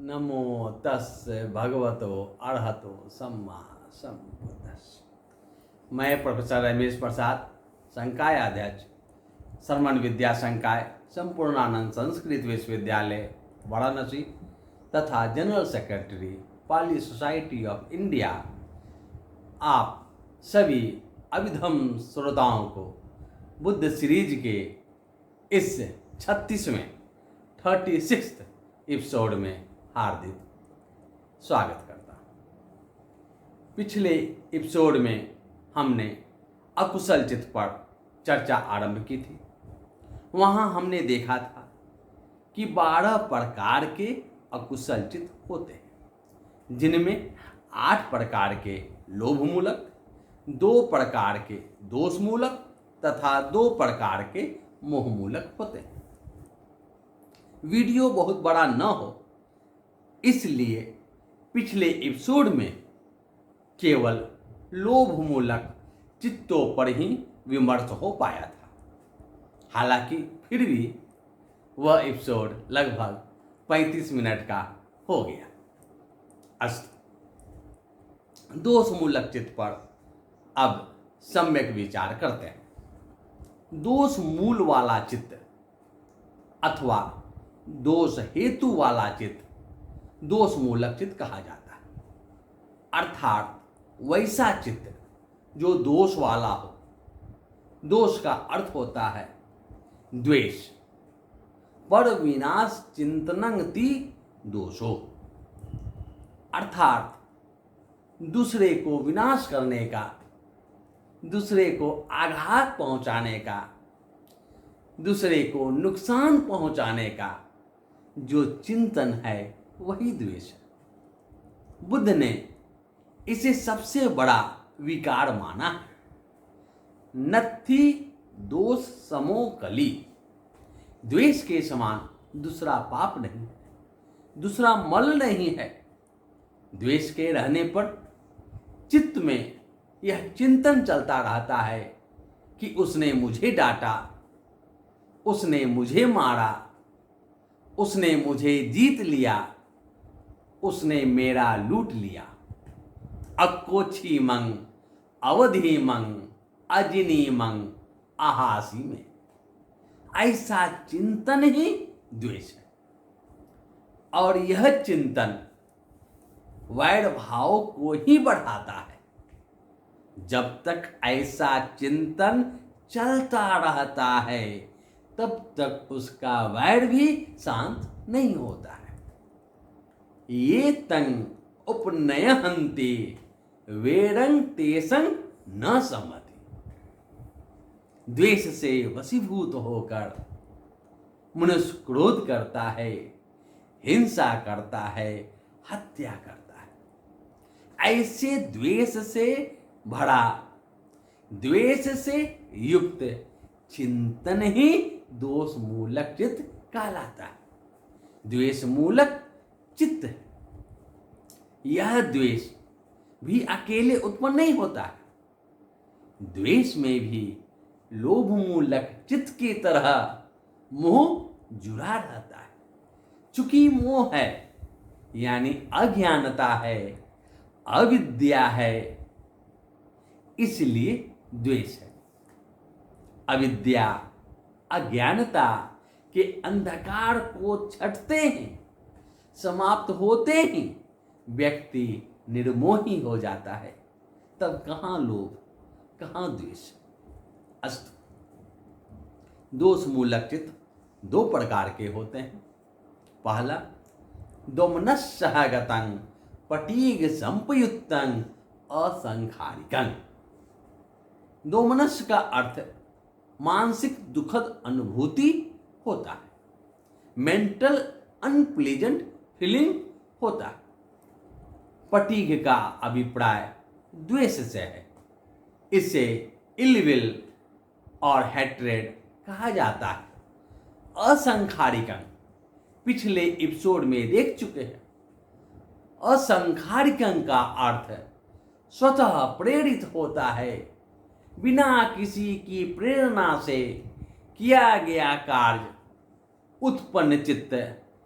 नमो तस् भगवतो अर्हतो सम्मा सम्बुद्धस्स। मैं प्रोफेसर रमेश प्रसाद, संकाय अध्यक्ष, शरमन विद्या संकाय, संपूर्णानंद संस्कृत विश्वविद्यालय वाराणसी तथा general secretary Pali society of India, आप सभी अभिधम श्रोताओं को बुद्ध सीरीज के इस 36वें एपिसोड में हार्दिक स्वागत करता हूँ। पिछले एपिसोड में हमने अकुशल चित्त पर चर्चा आरंभ की थी। वहाँ हमने देखा था कि 12 प्रकार के अकुशल चित्त होते हैं, जिनमें 8 प्रकार के लोभ मूलक, 2 प्रकार के दोष मूलक तथा 2 प्रकार के मोह मूलक होते हैं। वीडियो बहुत बड़ा न हो, इसलिए पिछले एपिसोड में केवल लोभ मूलक चित्तों पर ही विमर्श हो पाया था। हालांकि फिर भी वह एपिसोड लगभग 35 मिनट का हो गया। अस्तु, दोष मूलक चित्त पर अब सम्यक विचार करते हैं। दोष मूल वाला चित्त अथवा दोष हेतु वाला चित्त दोष मूलक चित्त कहा जाता है। अर्थात वैसा चित्त जो दोष वाला हो। दोष का अर्थ होता है द्वेष। पर विनाश चिंतनं ति दोषो, अर्थात दूसरे को विनाश करने का, दूसरे को आघात पहुंचाने का, दूसरे को नुकसान पहुंचाने का जो चिंतन है वही द्वेष है। बुद्ध ने इसे सबसे बड़ा विकार माना है। नत्थि दोष समो कली, द्वेष के समान दूसरा पाप नहीं है, दूसरा मल नहीं है। द्वेष के रहने पर चित्त में यह चिंतन चलता रहता है कि उसने मुझे डांटा, उसने मुझे मारा, उसने मुझे जीत लिया, उसने मेरा लूट लिया। अक्कोछी मंग अवधि मंग अजिनी मंग आहासी में, ऐसा चिंतन ही द्वेष है। और यह चिंतन वैर भाव को ही बढ़ाता है। जब तक ऐसा चिंतन चलता रहता है तब तक उसका वैर भी शांत नहीं होता है। ये तंग उपनयहन्ति वेरंग तेसंग न सम्मति, द्वेष से वशीभूत होकर मनुष्य क्रोध करता है, हिंसा करता है, हत्या करता है। ऐसे द्वेष से भरा, द्वेष से युक्त चिंतन ही दोष मूलक चित्त कहलाता है। द्वेष मूलक चित्त है। यह द्वेष भी अकेले उत्पन्न नहीं होता है। द्वेष में भी लोभ मूलक चित्त की तरह मोह जुड़ा रहता है। चूंकि मोह है यानी अज्ञानता है, अविद्या है, इसलिए द्वेष है। अविद्या, अज्ञानता के अंधकार को छठते ही, समाप्त होते ही व्यक्ति निर्मोही हो जाता है। तब कहाँ लोभ, कहाँ द्वेष। अस्तु, दोष मूलक चित्त 2 प्रकार के होते हैं। पहला, दोमनस्सहगतं पटीग संपयुक्तं असंखारिकं। दोमनस का अर्थ मानसिक दुखद अनुभूति होता है, मेंटल अनप्लेजेंट फीलिंग होता है। पटीग का अभिप्राय द्वेष से है। इसे इलविल और हैट्रेड कहा जाता है। असंखारिकं पिछले एपिसोड में देख चुके हैं। असंखारिकं का अर्थ स्वतः प्रेरित होता है, बिना किसी की प्रेरणा से किया गया कार्य उत्पन्न चित्त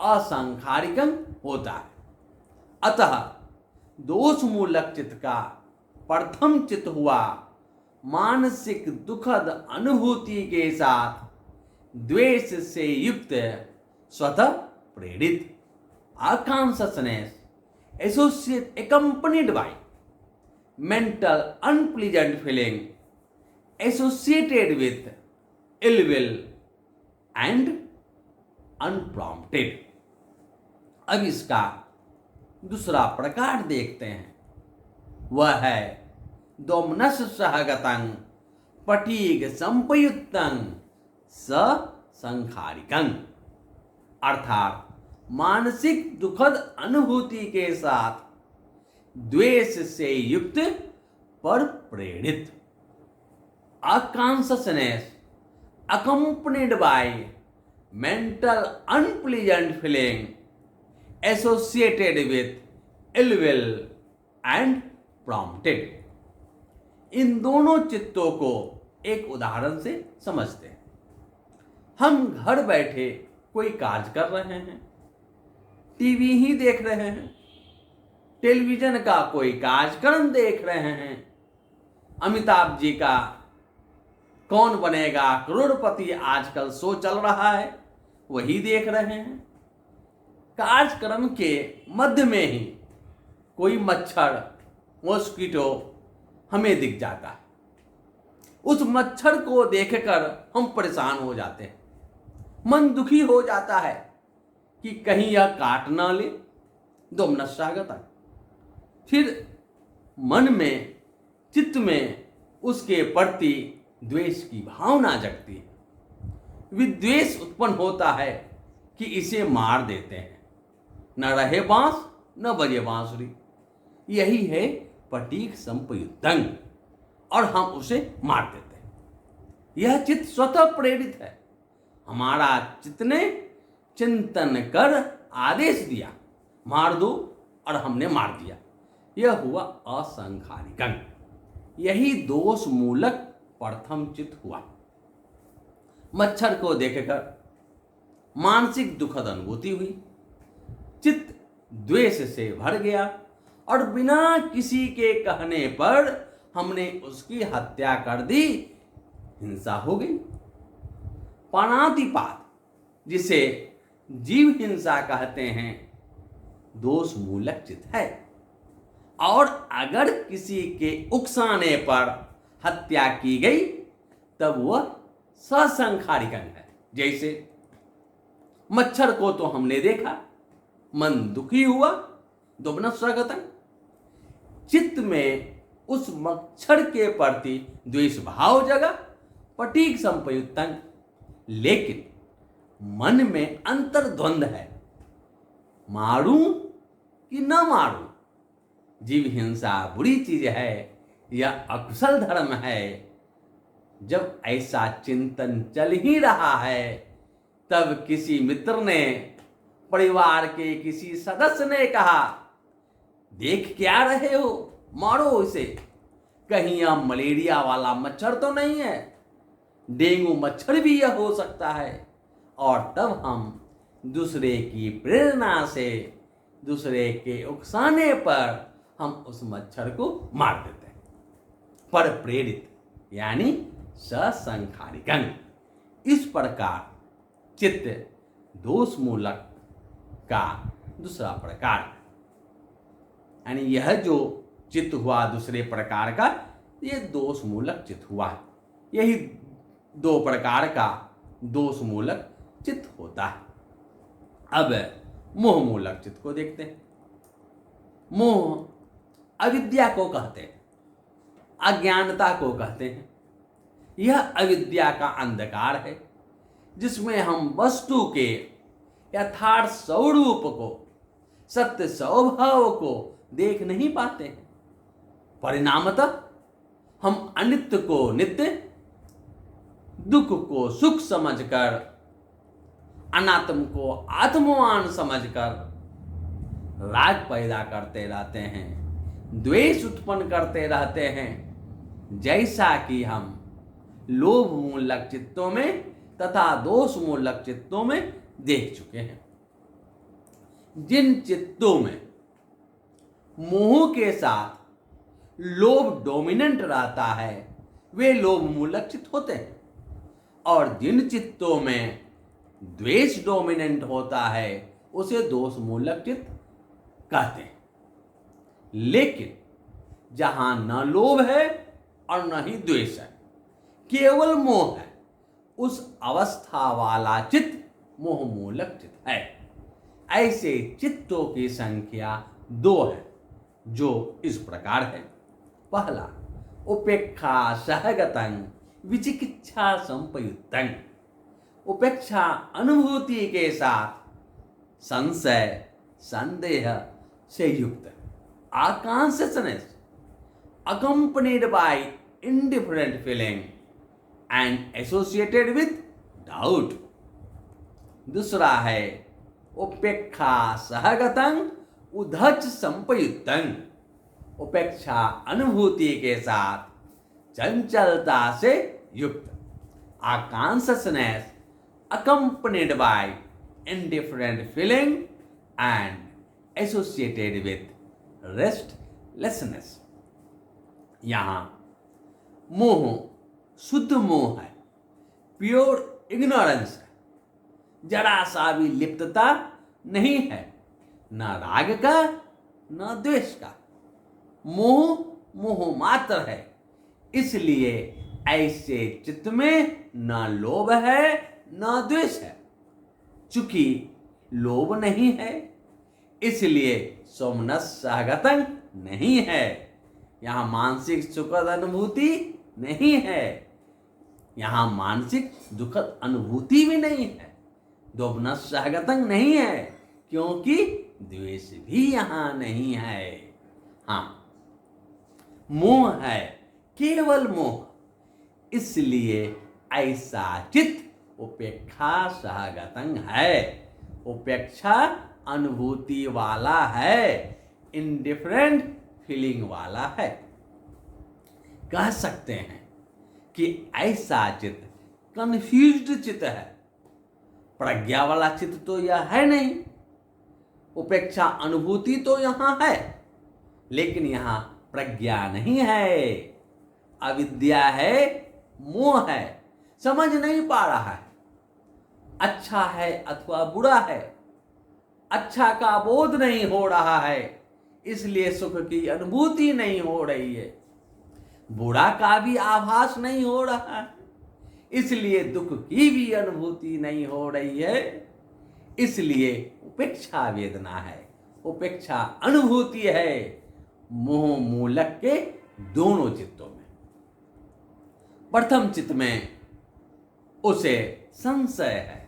असंखारिकं होता है। अतः दोष मूलक चित्त का प्रथम चित्त हुआ मानसिक दुखद अनुभूति के साथ द्वेष से युक्त स्वतः प्रेरित अकॉन्शसनेस associate accompanied by mental unpleasant feeling associated with ill will and unprompted। अब इसका दूसरा प्रकार देखते हैं, वह है दोमनस सहगतं पटीग संपयुक्तं ससंखारिकं, अर्थात मानसिक दुखद अनुभूति के साथ द्वेष से युक्त पर प्रेरित अकॉन्शसनेस accompanied by mental unpleasant feeling associated with ill will and prompted। इन दोनों चित्तों को एक उदाहरण से समझते हैं। हम घर बैठे कोई कार्य कर रहे हैं, टीवी ही देख रहे हैं, टेलीविजन का कोई कार्यक्रम देख रहे हैं, अमिताभ जी का कौन बनेगा करोड़पति आजकल शो चल रहा है, वही देख रहे हैं। कार्यक्रम के मध्य में ही कोई मच्छर मॉस्किटो हमें दिख जाता है। उस मच्छर को देखकर हम परेशान हो जाते हैं, मन दुखी हो जाता है कि कहीं यह काट ना ले, दोमनस्सागतं। फिर मन में चित्त में उसके प्रति द्वेष की भावना जगती है। विद्वेष उत्पन्न होता है कि इसे मार देते हैं, न रहे बांस न बजे बांसुरी, यही है पटीक संपयुक्तं, और हम उसे मार देते हैं। यह चित्त स्वतः प्रेरित है। हमारा चित्त ने चिंतन कर आदेश दिया, मार दो, और हमने मार दिया। यह हुआ असंखारिकं। यही दोष मूलक प्रथम चित्त हुआ। मच्छर को देखकर मानसिक दुखद अनुभूति हुई, चित्त द्वेष से भर गया, और बिना किसी के कहने पर हमने उसकी हत्या कर दी, हिंसा हो गई। प्राणातिपात, जिसे जीव हिंसा कहते हैं, दोष मूलक चित्त है, और अगर किसी के उकसाने पर हत्या की गई तब वह ससंखारिकं है। जैसे मच्छर को तो हमने देखा, मन दुखी हुआ, दोमनस्सागतं। चित्त में उस मच्छर के प्रति द्वेष भाव जगा, पटीक संपयुक्तं। लेकिन मन में अंतर्द्वंद है, मारूं कि न मारूं, जीव हिंसा बुरी चीज है, यह अकुशल धर्म है। जब ऐसा चिंतन चल ही रहा है, तब किसी मित्र ने, परिवार के किसी सदस्य ने कहा, देख क्या रहे हो, मारो इसे, कहीं यह मलेरिया वाला मच्छर तो नहीं है, डेंगू मच्छर भी यह हो सकता है। और तब हम दूसरे की प्रेरणा से, दूसरे के उकसाने पर हम उस मच्छर को मार देते हैं। पर प्रेरित यानी ससंखारिकं। इस प्रकार चित्त दोष मूलक का दूसरा प्रकार, यानी यह जो चित्त हुआ दूसरे प्रकार का, ये दोष मूलक चित्त हुआ है। यही दो प्रकार का दोष मूलक चित्त होता है। अब मोह मूलक चित्त को देखते हैं। मोह अविद्या को कहते हैं, अज्ञानता को कहते हैं। यह अविद्या का अंधकार है, जिसमें हम वस्तु के यथार्थ स्वरूप को, सत्य स्वभाव को देख नहीं पाते हैं। परिणामतः हम अनित्य को नित्य, दुख को सुख समझकर, अनात्म को आत्मवान समझकर राग पैदा करते रहते हैं, द्वेष उत्पन्न करते रहते हैं, जैसा कि हम लोभ मूलक चित्तों में तथा दोष मूलक चित्तों में देख चुके हैं। जिन चित्तों में मोह के साथ लोभ डोमिनेंट रहता है वे लोभ मूलक चित्त होते हैं, और जिन चित्तों में द्वेष डोमिनेंट होता है उसे दोष मूलक चित्त कहते हैं। लेकिन जहां न लोभ है और न ही द्वेष है, केवल मोह है, उस अवस्था वाला चित्त मोह मूलक चित्त है। ऐसे चित्तों की संख्या 2 है, जो इस प्रकार है। पहला, उपेक्षा सहगतं विचिकित्सा संपयुक्तं। उपेक्षा अनुभूति के साथ संशय संदेह से युक्त, अकॉन्शियसनेस accompanied by indifferent feeling and associated with doubt। दूसरा है उपेक्षा सहगतं उद्धच संपयुक्तं। उपेक्षा अनुभूति के साथ चंचलता से युक्त, अकॉन्शियसनेस accompanied by indifferent feeling and associated with restlessness। यहाँ मोह शुद्ध मोह है, प्योर इग्नोरेंस है, जरा सा भी लिप्तता नहीं है, न राग का न द्वेष का। मोह मोह मात्र है, इसलिए ऐसे चित्त में न लोभ है न द्वेष है। चूंकि लोभ नहीं है इसलिए सोमनस सहगतं नहीं है, यहाँ मानसिक सुखद अनुभूति नहीं है, यहाँ मानसिक दुखद अनुभूति भी नहीं है। दोमनस सहगतं नहीं है क्योंकि द्वेष भी यहाँ नहीं है। हाँ, मोह है, केवल मोह, इसलिए ऐसा चित्त उपेक्षा सहगतं है, उपेक्षा अनुभूति वाला है, इंडिफरेंट फीलिंग वाला है। कह सकते हैं कि ऐसा चित्त कंफ्यूज्ड चित्त है। प्रज्ञा वाला चित्त तो यह है नहीं। उपेक्षा अनुभूति तो यहाँ है, लेकिन यहाँ प्रज्ञा नहीं है, अविद्या है, मोह है, समझ नहीं पा रहा है अच्छा है अथवा बुरा है, अच्छा का बोध नहीं हो रहा है, इसलिए सुख की अनुभूति नहीं हो रही है। बुरा का भी आभास नहीं हो रहा है, इसलिए दुख की भी अनुभूति नहीं हो रही है। इसलिए उपेक्षा वेदना है, उपेक्षा अनुभूति है मोह मूलक के दोनों चित्तों में। प्रथम चित्त में उसे संशय है,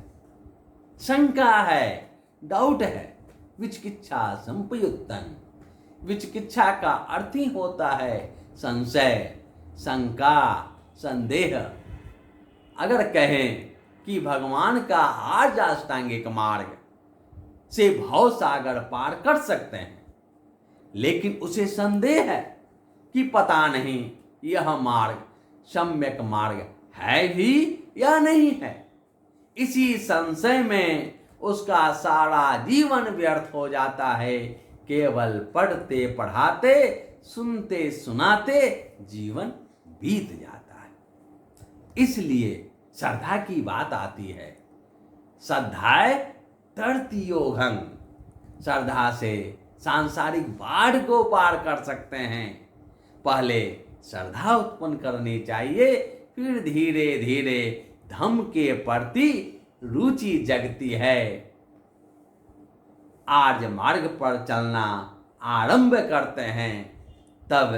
शंका है, डाउट है, विचिकित्सा संपयुक्तं। विचिकित्सा का अर्थ ही होता है संशय, शंका, संदेह। अगर कहें कि भगवान का आज अष्टांगिक मार्ग से भव सागर पार कर सकते हैं, लेकिन उसे संदेह है कि पता नहीं यह मार्ग सम्यक मार्ग है भी या नहीं है। इसी संशय में उसका सारा जीवन व्यर्थ हो जाता है। केवल पढ़ते पढ़ाते, सुनते सुनाते जीवन बीत जाता है। इसलिए श्रद्धा की बात आती है, श्रद्धाए तरति योगं। श्रद्धा से सांसारिक बाढ़ को पार कर सकते हैं। पहले श्रद्धा उत्पन्न करनी चाहिए, फिर धीरे धीरे धम्म के प्रति रुचि जगती है। आर्य मार्ग पर चलना आरंभ करते हैं, तब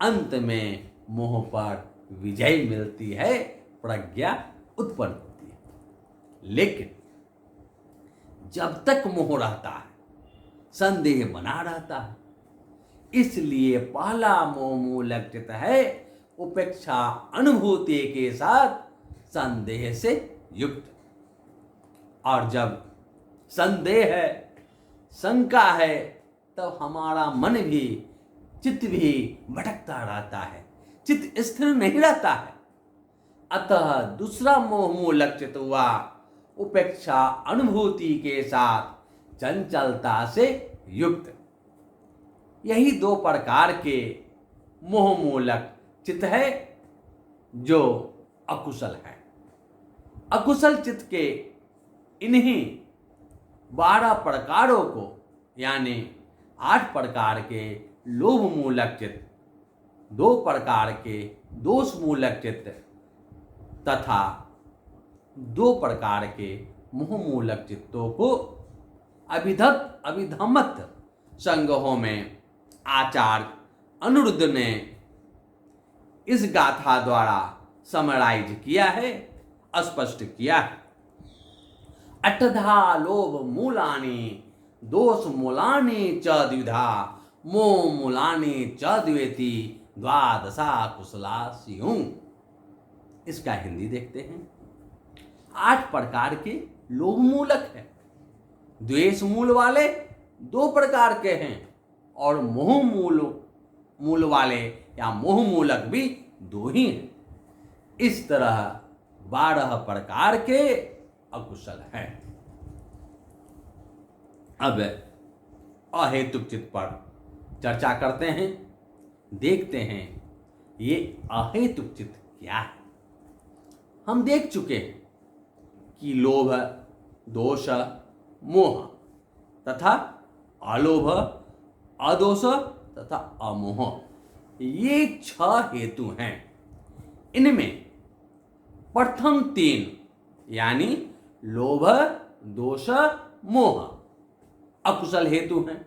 अंत में मोह पर विजय मिलती है, प्रज्ञा उत्पन्न होती है। लेकिन जब तक मोह रहता है, संदेह बना रहता है। इसलिए पहला मोह मूलक चित्त है उपेक्षा अनुभूति के साथ संदेह से युक्त। और जब संदेह है, शंका है, तब हमारा मन भी, चित्त भी भटकता रहता है, चित्त स्थिर नहीं रहता है। अतः दूसरा मोह मूलक चित्त हुआ उपेक्षा अनुभूति के साथ चंचलता से युक्त। यही दो प्रकार के मोह मूलक चित्त है जो अकुशल है। अकुशल चित्त के इन्हीं 12 प्रकारों को यानी 8 प्रकार के लोभ मूलक चित्त, 2 प्रकार के दोष मूलक चित्त तथा 2 प्रकार के मोह मूलक चित्तों को अभिधम्मत संग्रहों में आचार्य अनिरुद्ध ने इस गाथा द्वारा समराइज किया है, स्पष्ट किया है। अष्टधा लोभ मूलानि दोष मूलानि च द्विधा मोह मूलानि च द्वेति द्वादशा कुशला स्युः। इसका हिंदी देखते हैं। 8 प्रकार के लोभ मूलक है, द्वेष मूल वाले 2 प्रकार के हैं और मोह मूल वाले या मोह मूलक भी 2 ही हैं। इस तरह 12 प्रकार के अकुशल हैं। अब अहेतुक चित्त पर चर्चा करते हैं, देखते हैं ये अहेतुक चित्त क्या है। हम देख चुके हैं कि लोभ, दोष, मोह तथा अलोभ, अदोष तथा अमोह ये 6 हेतु हैं। इनमें प्रथम 3 यानी लोभ, दोष, मोह अकुशल हेतु हैं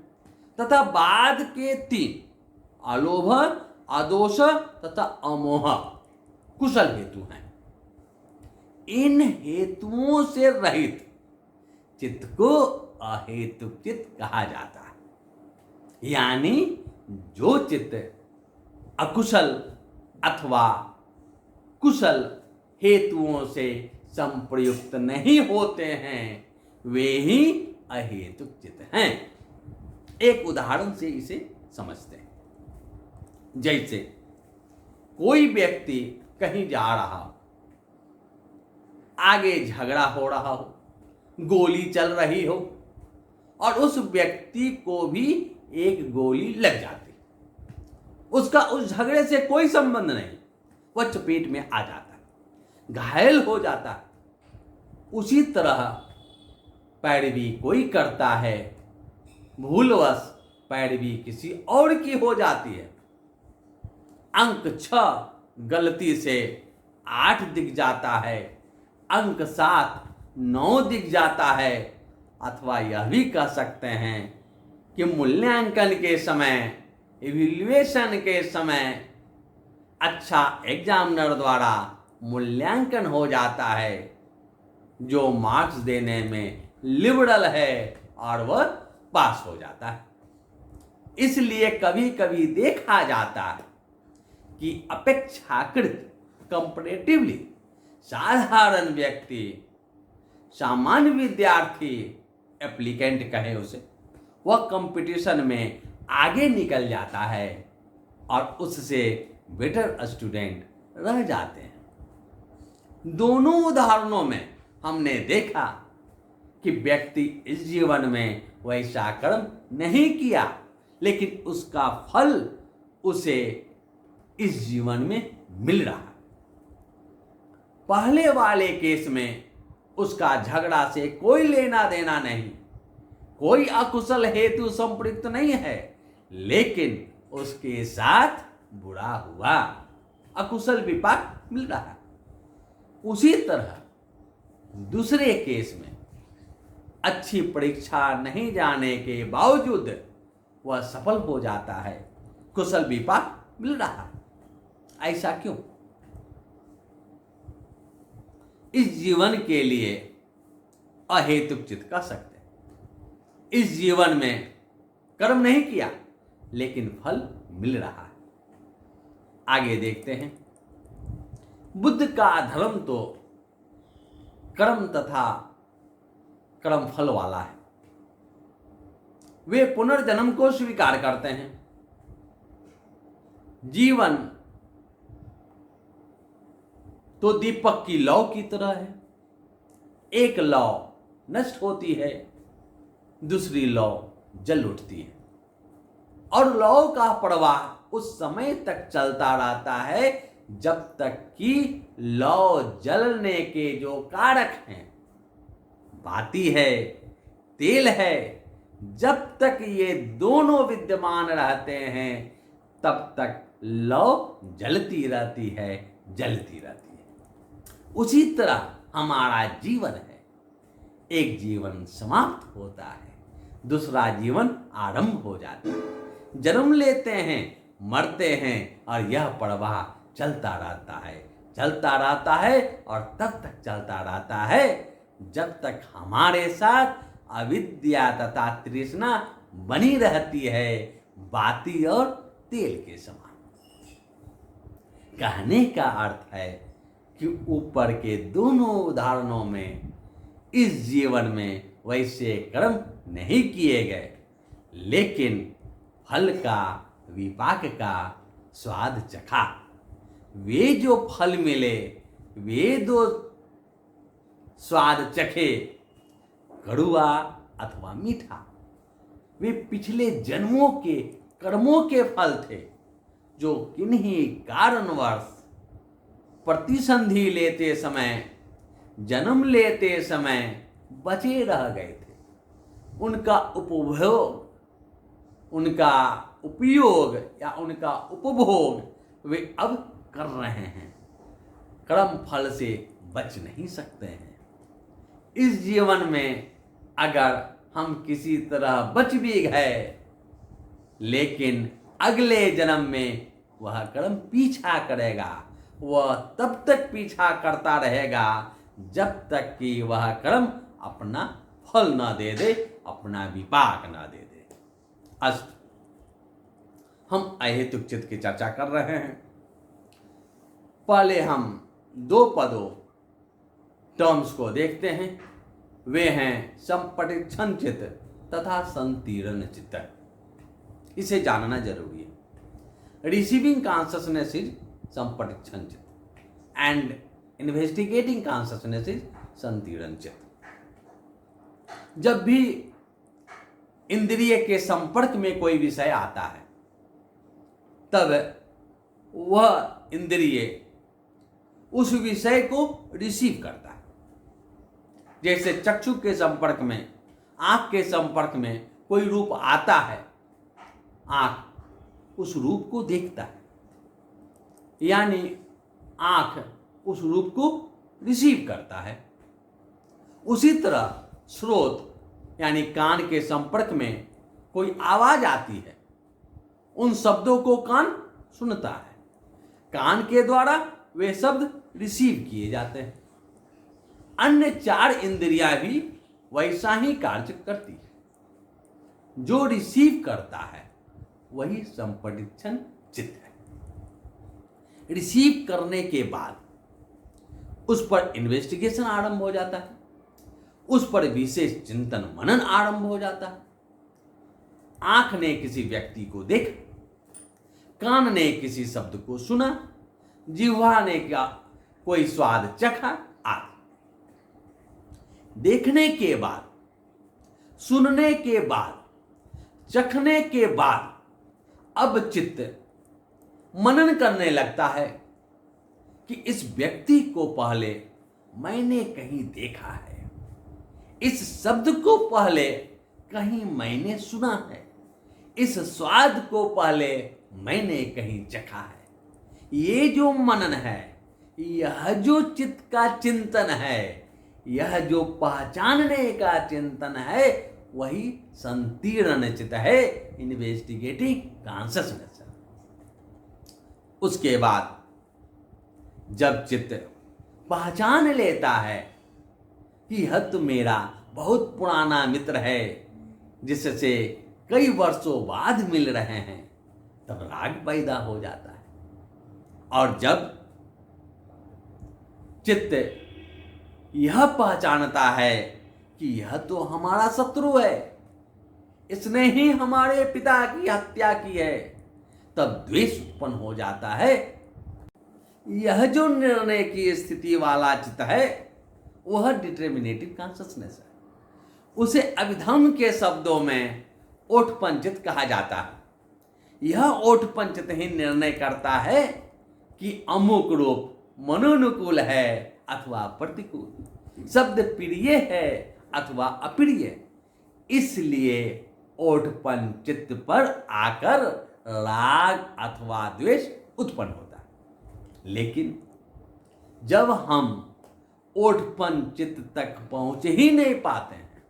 तथा बाद के 3 अलोभ, अदोष तथा अमोह कुशल हेतु हैं। इन हेतुओं से रहित चित्त को अहेतुक चित्त कहा जाता है। यानी जो चित्त अकुशल अथवा कुशल हेतुओं से संप्रयुक्त नहीं होते हैं वे ही अहेतुक चित्त हैं। एक उदाहरण से इसे समझते हैं। जैसे कोई व्यक्ति कहीं जा रहा हो, आगे झगड़ा हो रहा हो, गोली चल रही हो और उस व्यक्ति को भी एक गोली लग जाती, उसका उस झगड़े से कोई संबंध नहीं, वह चपेट में आ जाता है, घायल हो जाता है। उसी तरह पैरवी कोई करता है, भूलवश पैरवी किसी और की हो जाती है, अंक 6 गलती से 8 दिख जाता है, अंक 7 9 दिख जाता है, अथवा यह भी कह सकते हैं कि मूल्यांकन के समय, इवैल्यूएशन के समय अच्छा एग्जामिनर द्वारा मूल्यांकन हो जाता है, जो मार्क्स देने में लिबरल है और वह पास हो जाता है। इसलिए कभी कभी देखा जाता है कि अपेक्षाकृत कंपैरेटिवली साधारण व्यक्ति, सामान्य विद्यार्थी, एप्लीकेंट कहें उसे, वह कंपटीशन में आगे निकल जाता है और उससे बेटर स्टूडेंट रह जाते हैं। दोनों उदाहरणों में हमने देखा कि व्यक्ति इस जीवन में वैसा कर्म नहीं किया, लेकिन उसका फल उसे इस जीवन में मिल रहा है। पहले वाले केस में उसका झगड़ा से कोई लेना देना नहीं, कोई अकुशल हेतु संपृक्त नहीं है, लेकिन उसके साथ बुरा हुआ, अकुशल विपाक मिल रहा है। उसी तरह दूसरे केस में अच्छी परीक्षा नहीं जाने के बावजूद वह सफल हो जाता है, कुशल विपाक मिल रहा है। ऐसा क्यों? इस जीवन के लिए अहेतुक चित्त कह सकते हैं। इस जीवन में कर्म नहीं किया, लेकिन फल मिल रहा है। आगे देखते हैं। बुद्ध का धर्म तो कर्म तथा कर्म फल वाला है। वे पुनर्जन्म को स्वीकार करते हैं। जीवन तो दीपक की लौ की तरह है। एक लौ नष्ट होती है, दूसरी लौ जल उठती है और लौ का प्रवाह उस समय तक चलता रहता है जब तक कि लौ जलने के जो कारक हैं, बाती है, तेल है, जब तक ये दोनों विद्यमान रहते हैं तब तक लौ जलती रहती है, जलती रहती है। उसी तरह हमारा जीवन है, एक जीवन समाप्त होता है, दूसरा जीवन आरंभ हो जाता है। जन्म लेते हैं, मरते हैं और यह प्रवाह चलता रहता है, चलता रहता है और तब तक चलता रहता है जब तक हमारे साथ अविद्या तथा तृष्णा बनी रहती है, बाती और तेल के समान। कहने का अर्थ है कि ऊपर के दोनों उदाहरणों में इस जीवन में वैसे कर्म नहीं किए गए, लेकिन फल का, विपाक का स्वाद चखा। वे जो फल मिले, वे दो स्वाद चखे, कड़ुआ अथवा मीठा, वे पिछले जन्मों के कर्मों के फल थे जो किन्हीं कारणवश प्रतिसंधि लेते समय, जन्म लेते समय बचे रह गए थे। उनका उपभोग, उनका उपयोग या उनका उपभोग वे अब कर रहे हैं, कर्म फल से बच नहीं सकते हैं। इस जीवन में अगर हम किसी तरह बच भी गए, लेकिन अगले जन्म में वह कर्म पीछा करेगा, वह तब तक पीछा करता रहेगा जब तक कि वह कर्म अपना फल न दे दे, अपना विपाक न दे दे। अस्त हम अहेतुक चित्त की चर्चा कर रहे हैं। पहले हम दो पदों टर्म्स को देखते हैं। वे हैं संपटिच्छन चित्त तथा संतीर्ण चित्त। इसे जानना जरूरी है। रिसीविंग कॉन्शसनेस इज संपटिच्छन चित्त एंड इन्वेस्टिगेटिंग कॉन्शसनेस इज संतीर्ण चित्त। जब भी इंद्रिय के संपर्क में कोई विषय आता है, तब वह इंद्रिय उस विषय को रिसीव करता है। जैसे चक्षु के संपर्क में, आंख के संपर्क में कोई रूप आता है, आंख उस रूप को देखता है, यानी आंख उस रूप को रिसीव करता है। उसी तरह श्रोत यानी कान के संपर्क में कोई आवाज आती है, उन शब्दों को कान सुनता है, कान के द्वारा वे शब्द रिसीव किए जाते हैं। अन्य चार इंद्रियां भी वैसा ही कार्य करती है। जो रिसीव करता है वही संपटिच्छन चित्त है। रिसीव करने के बाद उस पर इन्वेस्टिगेशन आरंभ हो जाता है, उस पर विशेष चिंतन मनन आरंभ हो जाता है। आंख ने किसी व्यक्ति को देखा, कान ने किसी शब्द को सुना, जिह्वा ने क्या कोई स्वाद चखा आदि। देखने के बाद, सुनने के बाद, चखने के बाद अब चित्त मनन करने लगता है कि इस व्यक्ति को पहले मैंने कहीं देखा है, इस शब्द को पहले कहीं मैंने सुना है, इस स्वाद को पहले मैंने कहीं चखा है। ये जो मनन है, यह जो चित्त का चिंतन है, यह जो पहचानने का चिंतन है, वही संतीर्ण चित्त है, इन्वेस्टिगेटिंग कॉन्शसनेस। उसके बाद जब चित्त पहचान लेता है कि यह तो मेरा बहुत पुराना मित्र है जिससे कई वर्षों बाद मिल रहे हैं, तब राग पैदा हो जाता है। और जब चित्त यह पहचानता है कि यह तो हमारा शत्रु है, इसने ही हमारे पिता की हत्या की है, तब द्वेष उत्पन्न हो जाता है। यह जो निर्णय की स्थिति वाला चित्त है, वह डिटर्मिनेटिव कॉन्शसनेस है। उसे अभिधर्म के शब्दों में ओठपंचित कहा जाता है। यह ओठपंचित ही निर्णय करता है कि अमुक रूप मनोनुकूल है अथवा प्रतिकूल, शब्द प्रिय है अथवा अप्रिय। इसलिए ओठपंचित पर आकर राग अथवा द्वेष उत्पन्न होता है। लेकिन जब हम ओठपंचित तक पहुंच ही नहीं पाते हैं,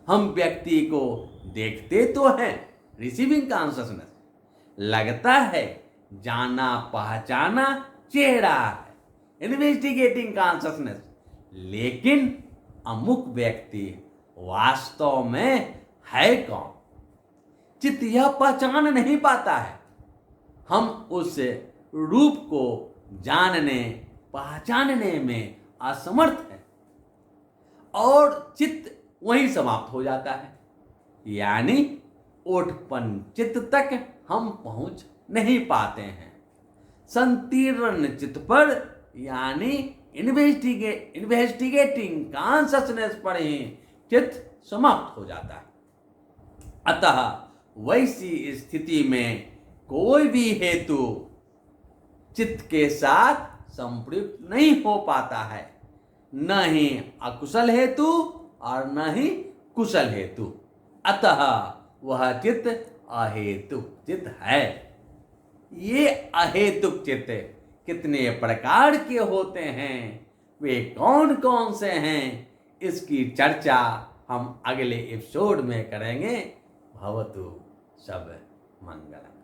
हम व्यक्ति को देखते तो हैं, रिसीविंग कॉन्शसनेस, लगता है जाना पहचाना चेहरा है, इन्वेस्टिगेटिंग कॉन्शसनेस, लेकिन अमुक व्यक्ति वास्तव में है कौन, चित्त यह पहचान नहीं पाता है। हम उस रूप को जानने पहचानने में असमर्थ है और चित्त वहीं समाप्त हो जाता है। यानी ओठपंचित तक हम पहुंच नहीं पाते हैं। संकीर्ण चित्त पर यानी इन्वेस्टिगेटिंग कॉन्शसनेस पर ही चित्त समाप्त हो जाता है। अतः वैसी स्थिति में कोई भी हेतु चित्त के साथ संप्रयुक्त नहीं हो पाता है, न ही अकुशल हेतु और न ही कुशल हेतु। अतः वह चित्त अहेतुक चित्त है। ये अहेतुक चित्त कितने प्रकार के होते हैं, वे कौन कौन से हैं, इसकी चर्चा हम अगले एपिसोड में करेंगे। भवतु सब मंगलम।